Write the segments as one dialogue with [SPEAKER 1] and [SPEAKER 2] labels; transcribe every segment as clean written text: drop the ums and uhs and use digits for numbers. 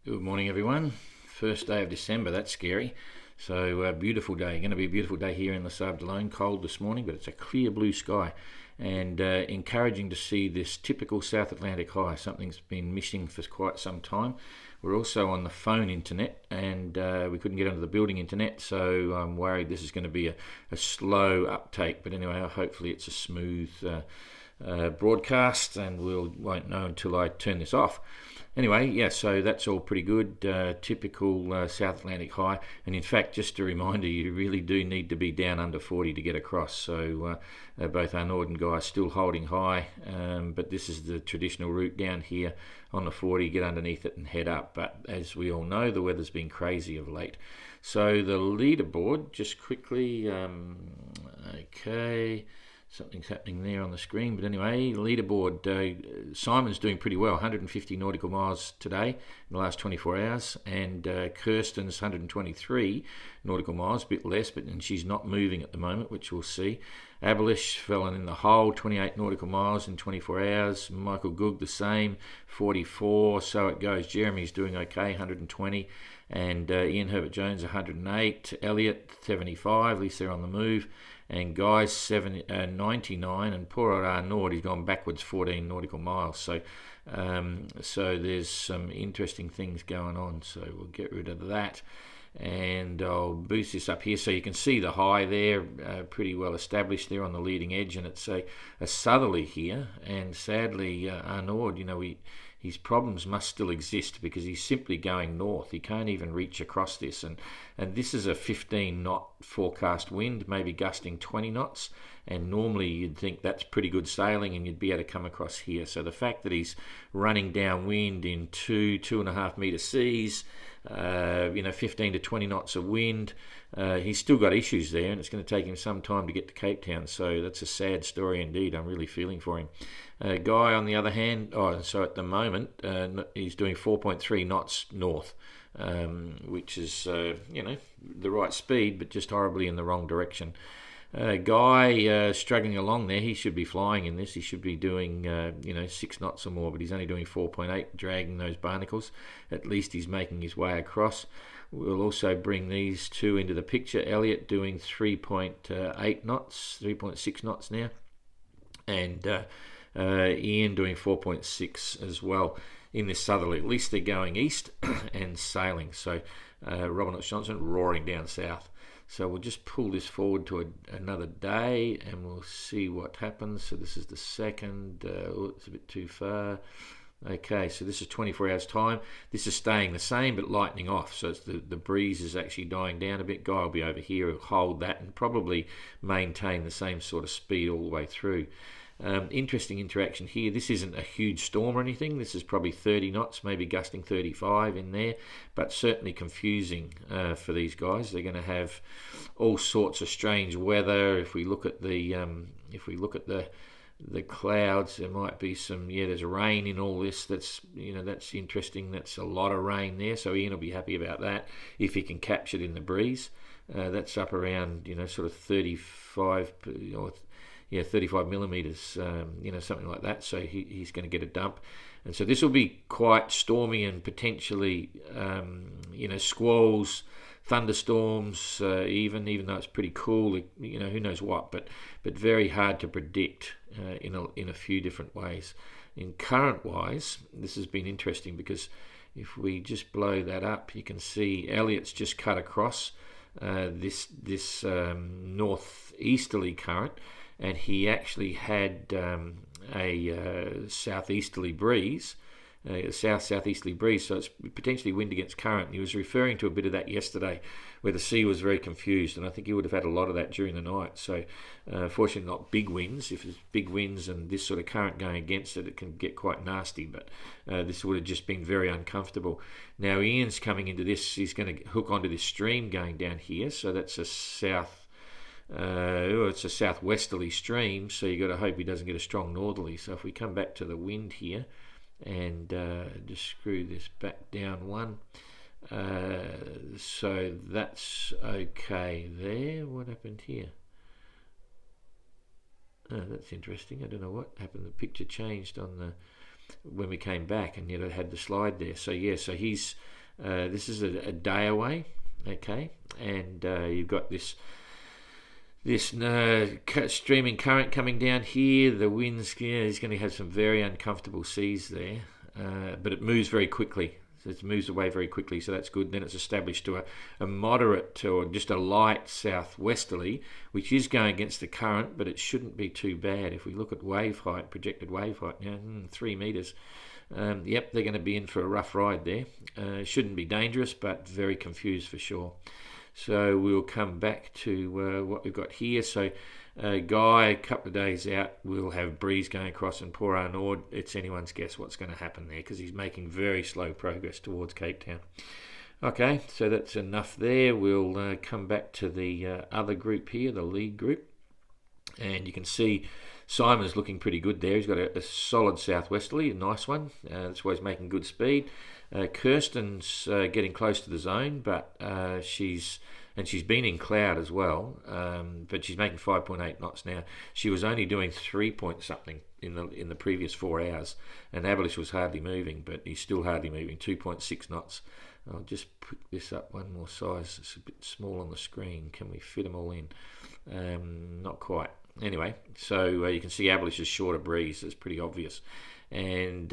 [SPEAKER 1] Good morning, everyone. First day of December, that's scary. So, beautiful day. Going to be a beautiful day here in the Sable alone. Cold this morning, but it's a clear blue sky. And encouraging to see this typical South Atlantic high. Something's been missing for quite some time. We're also on the phone internet, and we couldn't get onto the building internet, so I'm worried this is going to be a slow uptake. But anyway, hopefully it's a smooth broadcast, and won't know until I turn this off. Anyway, yeah, so that's all pretty good. Typical South Atlantic high. And in fact, just a reminder, you really do need to be down under 40 to get across. So both our northern guys still holding high, but this is the traditional route down here on the 40, get underneath it and head up. But as we all know, the weather's been crazy of late. So the leaderboard, just quickly, okay. Something's happening there on the screen, but anyway, leaderboard. Simon's doing pretty well, 150 nautical miles today in the last 24 hours, and Kirsten's 123 nautical miles, a bit less, and she's not moving at the moment, which we'll see. Abelish fell in the hole, 28 nautical miles in 24 hours. Michael Goog the same, 44. So it goes. Jeremy's doing okay, 120, and Ian Herbert Jones 108. Elliot 75. At least they're on the move. And Guy's 99, and poor old Arnaud, he's gone backwards 14 nautical miles. So there's some interesting things going on. So we'll get rid of that. And I'll boost this up here so you can see the high there, pretty well established there on the leading edge, and it's a southerly here. And sadly, Arnaud, his problems must still exist because he's simply going north. He can't even reach across this, and this is a 15 knot forecast wind, maybe gusting 20 knots, and normally you'd think that's pretty good sailing and you'd be able to come across here. So the fact that he's running downwind in 2.5 metre seas, 15 to 20 knots of wind, he's still got issues there, and it's going to take him some time to get to Cape Town. So that's a sad story indeed. I'm really feeling for him. Guy, on the other hand, so at the moment, he's doing 4.3 knots north, which is, the right speed, but just horribly in the wrong direction. Guy struggling along there. He should be flying in this. He should be doing 6 knots or more, but he's only doing 4.8, dragging those barnacles. At least he's making his way across. We'll also bring these two into the picture. Elliot doing 3.8 knots, 3.6 knots now, and Ian doing 4.6 as well in this southerly. At least they're going east and sailing. So Robin Johnson roaring down south. So we'll just pull this forward to another day, and we'll see what happens. So this is the second. It's a bit too far. Okay, so this is 24 hours time. This is staying the same but lightening off. So it's the breeze is actually dying down a bit. Guy will be over here, he'll hold that and probably maintain the same sort of speed all the way through. Interesting interaction here. This isn't a huge storm or anything. This is probably 30 knots, maybe gusting 35 in there, but certainly confusing for these guys. They're going to have all sorts of strange weather. If we look at the clouds, there might be some. There's rain in all this. That's interesting. That's a lot of rain there. So Ian will be happy about that if he can catch it in the breeze. That's up around sort of 35 or 35 millimeters, something like that. So he's going to get a dump. And so this will be quite stormy and potentially, squalls, thunderstorms, even though it's pretty cool, who knows what, but very hard to predict in a few different ways. In current-wise, this has been interesting because if we just blow that up, you can see Elliot's just cut across this northeasterly current, and he actually had a southeasterly breeze, southeasterly breeze, so it's potentially wind against current. And he was referring to a bit of that yesterday, where the sea was very confused, and I think he would have had a lot of that during the night. So, fortunately, not big winds. If there's big winds and this sort of current going against it, it can get quite nasty. But this would have just been very uncomfortable. Now, Ian's coming into this. He's going to hook onto this stream going down here. So that's a it's a southwesterly stream, so you've got to hope he doesn't get a strong northerly. So if we come back to the wind here and just screw this back down one, so that's okay there. What happened here? Oh, that's interesting. I don't know what happened. The picture changed on the when we came back, and yet I had the slide there. So yeah, so he's this is a day away, okay, and you've got this streaming current coming down here. The winds, he's going to have some very uncomfortable seas there, but it moves very quickly. So it moves away very quickly, so that's good. Then it's established to a moderate or just a light southwesterly, which is going against the current, but it shouldn't be too bad. If we look at wave height, projected wave height, 3 metres. Yep, they're going to be in for a rough ride there. Shouldn't be dangerous, but very confused for sure. So we'll come back to what we've got here. So Guy, a couple of days out, we'll have breeze going across, and poor Arnaud, it's anyone's guess what's going to happen there, because he's making very slow progress towards Cape Town. Okay, so that's enough there. We'll come back to the other group here, the lead group, and you can see Simon's looking pretty good there. He's got a solid southwesterly, a nice one. That's why he's making good speed. Kirsten's getting close to the zone, but she's been in cloud as well, but she's making 5.8 knots now. She was only doing 3 point something in the previous 4 hours, and Abelish was hardly moving, but he's still hardly moving, 2.6 knots. I'll just put this up one more size. It's a bit small on the screen. Can we fit them all in? Not quite. Anyway, so you can see Abelish's shorter breeze. It's pretty obvious. And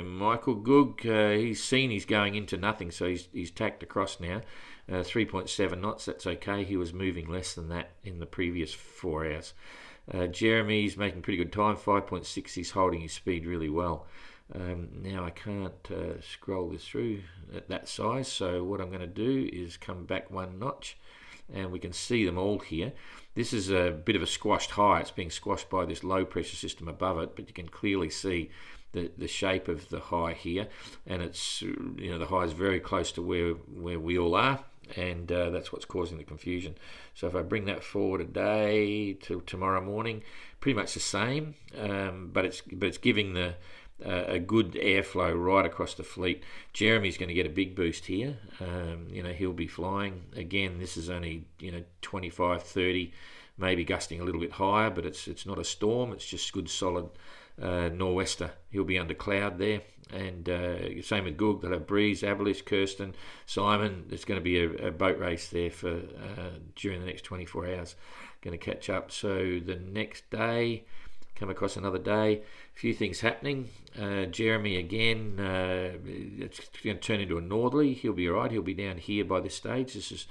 [SPEAKER 1] Michael Goog, he's seen he's going into nothing, so he's tacked across now. 3.7 knots, that's okay. He was moving less than that in the previous 4 hours. Jeremy's making pretty good time, 5.6. He's holding his speed really well. Now I can't scroll this through at that size, so what I'm going to do is come back 1 notch, and we can see them all here. This is a bit of a squashed high. It's being squashed by this low pressure system above it, but you can clearly see the shape of the high here, and it's the high is very close to where we all are, and that's what's causing the confusion. So if I bring that forward a day to tomorrow morning, pretty much the same, but it's giving a good airflow right across the fleet. Jeremy's going to get a big boost here. He'll be flying again. This is only 25, 30, maybe gusting a little bit higher, but it's not a storm. It's just good solid nor'wester. He'll be under cloud there, and same with Goog. They'll have breeze, Abelish, Kirsten, Simon. There's going to be a boat race there for during the next 24 hours. Going to catch up. So the next day, come across another day, a few things happening. Jeremy again, it's going to turn into a northerly. He'll be all right. He'll be down here by this stage. This is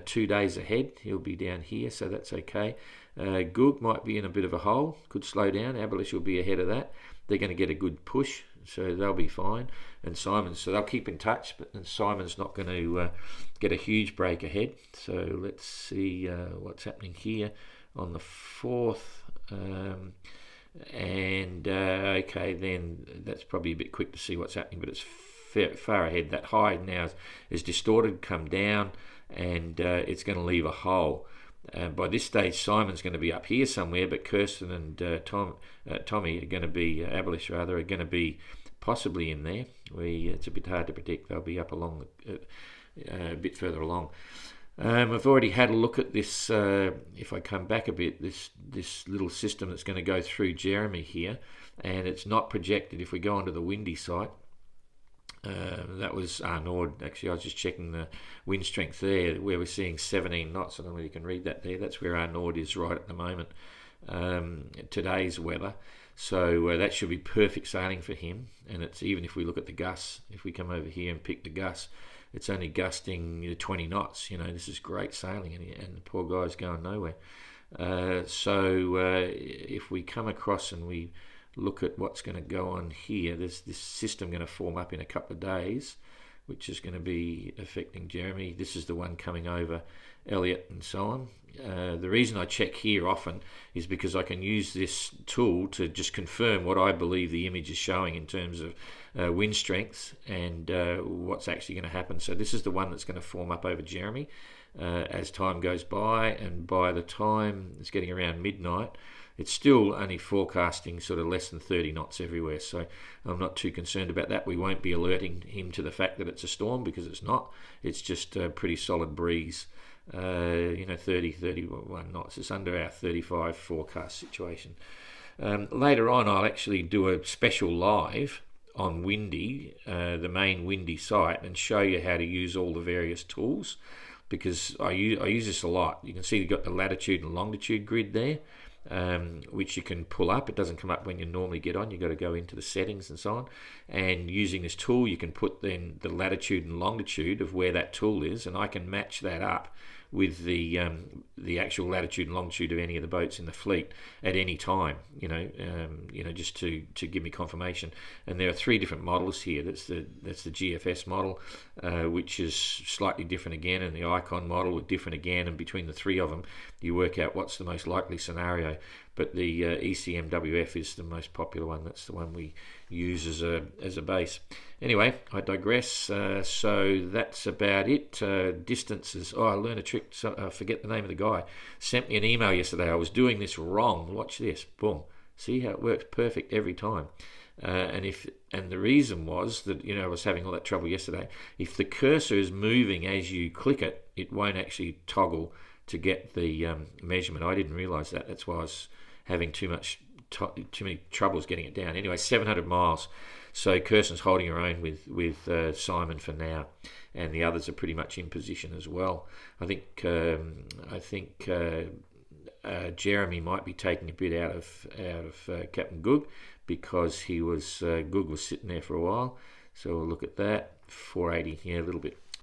[SPEAKER 1] 2 days ahead. He'll be down here, so that's okay. Goog might be in a bit of a hole, could slow down. Abelish will be ahead of that. They're going to get a good push, so they'll be fine. And Simon, so they'll keep in touch, but Simon's not going to get a huge break ahead. So let's see what's happening here on the 4th. Okay, then that's probably a bit quick to see what's happening, but it's far ahead. That high now is distorted, come down, and it's going to leave a hole. By this stage, Simon's going to be up here somewhere, but Kirsten and Tommy are going to be, Abelish rather, are going to be possibly in there. It's a bit hard to predict. They'll be up along a bit further along. I've already had a look at this. If I come back a bit, this little system that's going to go through Jeremy here, and it's not projected. If we go onto the windy site, that was Arnaud. Actually, I was just checking the wind strength there, where we're seeing 17 knots. I don't know if you can read that there. That's where Arnaud is right at the moment. Today's weather. So that should be perfect sailing for him. And it's even if we look at the gusts, if we come over here and pick the gusts, it's only gusting 20 knots. This is great sailing, and the poor guy's going nowhere. So if we come across and we look at what's going to go on here, there's this system going to form up in a couple of days, which is going to be affecting Jeremy. This is the one coming over Elliot and so on. The reason I check here often is because I can use this tool to just confirm what I believe the image is showing in terms of wind strengths and what's actually going to happen. So this is the one that's going to form up over Jeremy as time goes by, and by the time it's getting around midnight, it's still only forecasting sort of less than 30 knots everywhere, so I'm not too concerned about that. We won't be alerting him to the fact that it's a storm, because it's not. It's just a pretty solid breeze, 30, 31 knots. It's under our 35 forecast situation. Later on, I'll actually do a special live on Windy, the main Windy site, and show you how to use all the various tools, because I use this a lot. You can see you've got the latitude and longitude grid there, which you can pull up. It doesn't come up when you normally get on. You've got to go into the settings and so on. And using this tool, you can put then the latitude and longitude of where that tool is, and I can match that up with the actual latitude and longitude of any of the boats in the fleet at any time, just to give me confirmation. And there are 3 different models here. That's the GFS model, which is slightly different again, and the Icon model is different again. And between the 3 of them, you work out what's the most likely scenario. But the ECMWF is the most popular one. That's the one we use as a base. Anyway, I digress. So that's about it. Distances. I learned a trick. I forget the name of the guy. Sent me an email yesterday. I was doing this wrong. Watch this. Boom. See how it works perfect every time. And the reason was that I was having all that trouble yesterday. If the cursor is moving as you click it, it won't actually toggle to get the measurement. I didn't realise that. That's why I was having too many troubles getting it down. Anyway, 700 miles. So Kirsten's holding her own with Simon for now, and the others are pretty much in position as well. I think Jeremy might be taking a bit out of Captain Goog, because Goog was sitting there for a while. So we'll look at that. 480, a little bit